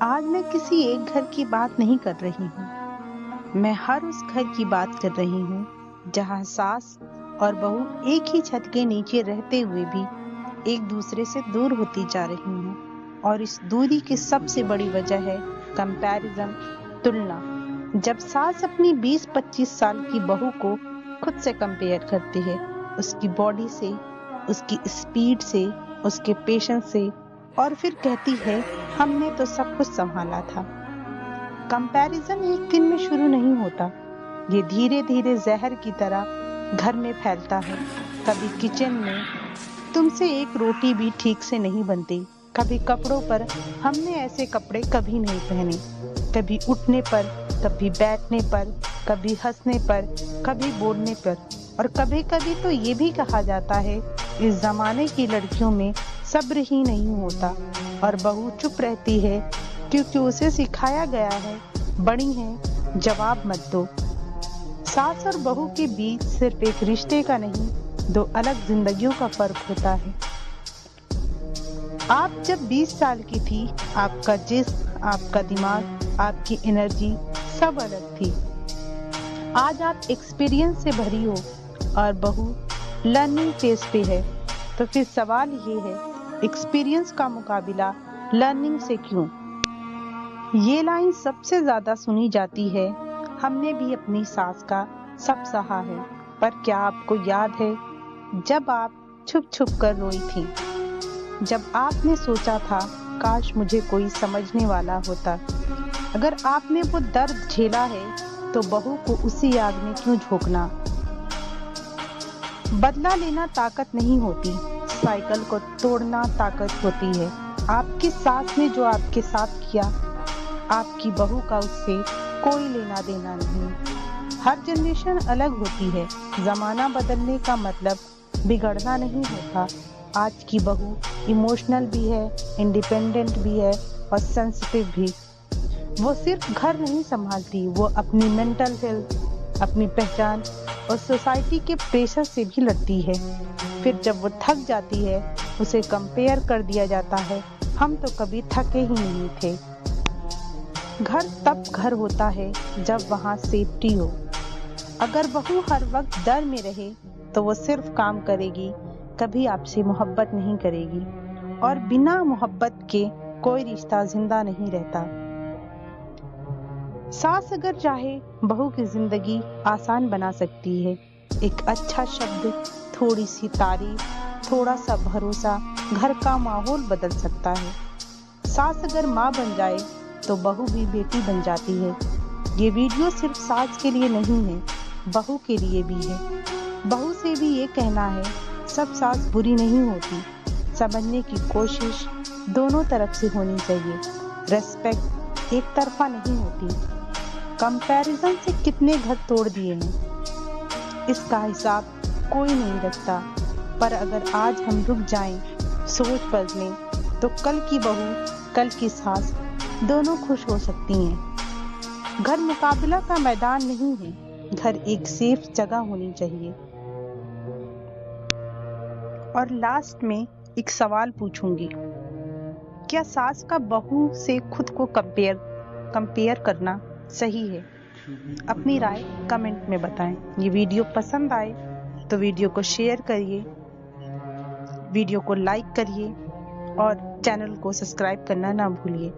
आज मैं किसी एक घर की बात नहीं कर रही हूँ। मैं हर उस घर की बात कर रही हूँ जहाँ सास और बहू एक ही छत के नीचे रहते हुए भी एक दूसरे से दूर होती जा रही हैं। और इस दूरी की सबसे बड़ी वजह है कंपैरिजन, तुलना। जब सास अपनी 20-25 साल की बहू को खुद से कंपेयर करती है, उसकी बॉडी से, उसकी स्पीड से, उसके पेशेंस से, और फिर कहती है हमने तो सब कुछ संभाला था। कंपैरिजन एक दिन में शुरू नहीं होता, ये धीरे धीरे जहर की तरह घर में फैलता है। कभी किचन में तुमसे एक रोटी भी ठीक से नहीं बनती, कभी कपड़ों पर हमने ऐसे कपड़े कभी नहीं पहने, कभी उठने पर, कभी बैठने पर, कभी हंसने पर, कभी बोलने पर, और कभी कभी तो ये भी कहा जाता है इस जमाने की लड़कियों में सब्र ही नहीं होता। और बहू चुप रहती है क्योंकि उसे सिखाया गया है बड़ी हैं जवाब मत दो। सास और बहू के बीच सिर्फ एक रिश्ते का नहीं, दो अलग जिंदगियों का फर्क होता है। आप जब 20 साल की थी, आपका जिस्म, आपका दिमाग, आपकी एनर्जी सब अलग थी। आज आप एक्सपीरियंस से भरी हो और बहू लर्निंग फेज पे है। तो फिर सवाल ये है, एक्सपीरियंस का मुकाबला लर्निंग से क्यों? ये लाइन सबसे ज्यादा सुनी जाती है, हमने भी अपनी सास का सब सहा है। पर क्या आपको याद है जब आप छुप छुप कर रोई थी, जब आपने सोचा था काश मुझे कोई समझने वाला होता? अगर आपने वो दर्द झेला है तो बहू को उसी आग में क्यों झोंकना? बदला लेना ताकत नहीं होती, साइकिल को तोड़ना ताकत होती है। आपकी सास ने जो आपके साथ किया, आपकी बहू का उससे कोई लेना देना नहीं। हर जनरेशन अलग होती है, जमाना बदलने का मतलब बिगड़ना नहीं होता। आज की बहू इमोशनल भी है, इंडिपेंडेंट भी है और सेंसिटिव भी। वो सिर्फ घर नहीं संभालती, वो अपनी मेंटल हेल्थ, अपनी पहचान और सोसाइटी के प्रेशर से भी लड़ती है। फिर जब वो थक जाती है, उसे कंपेयर कर दिया जाता है, हम तो कभी थके ही नहीं थे। घर तब घर होता है जब वहाँ सेफ्टी हो। अगर बहू हर वक्त डर में रहे तो वो सिर्फ काम करेगी, कभी आपसे मोहब्बत नहीं करेगी। और बिना मोहब्बत के कोई रिश्ता जिंदा नहीं रहता। सास अगर चाहे बहू की जिंदगी आसान बना सकती है। एक अच्छा शब्द, थोड़ी सी तारीफ, थोड़ा सा भरोसा घर का माहौल बदल सकता है। सास अगर माँ बन जाए तो बहू भी बेटी बन जाती है। ये वीडियो सिर्फ सास के लिए नहीं है, बहू के लिए भी है। बहू से भी ये कहना है, सब सास बुरी नहीं होती, समझने की कोशिश दोनों तरफ से होनी चाहिए। रेस्पेक्ट एक तरफा नहीं होती। कंपैरिजन से कितने घर तोड़ दिए हैं, इसका हिसाब कोई नहीं रखता। पर अगर आज हम रुक जाएं, सोच बदलें, तो कल की बहू, कल की सास दोनों खुश हो सकती हैं। घर मुकाबला का मैदान नहीं है, घर एक सेफ जगह होनी चाहिए। और लास्ट में एक सवाल पूछूंगी, क्या सास का बहू से खुद को कंपेयर करना सही है? अपनी राय कमेंट में बताएं। ये वीडियो पसंद आए तो वीडियो को शेयर करिए, वीडियो को लाइक करिए और चैनल को सब्सक्राइब करना ना भूलिए।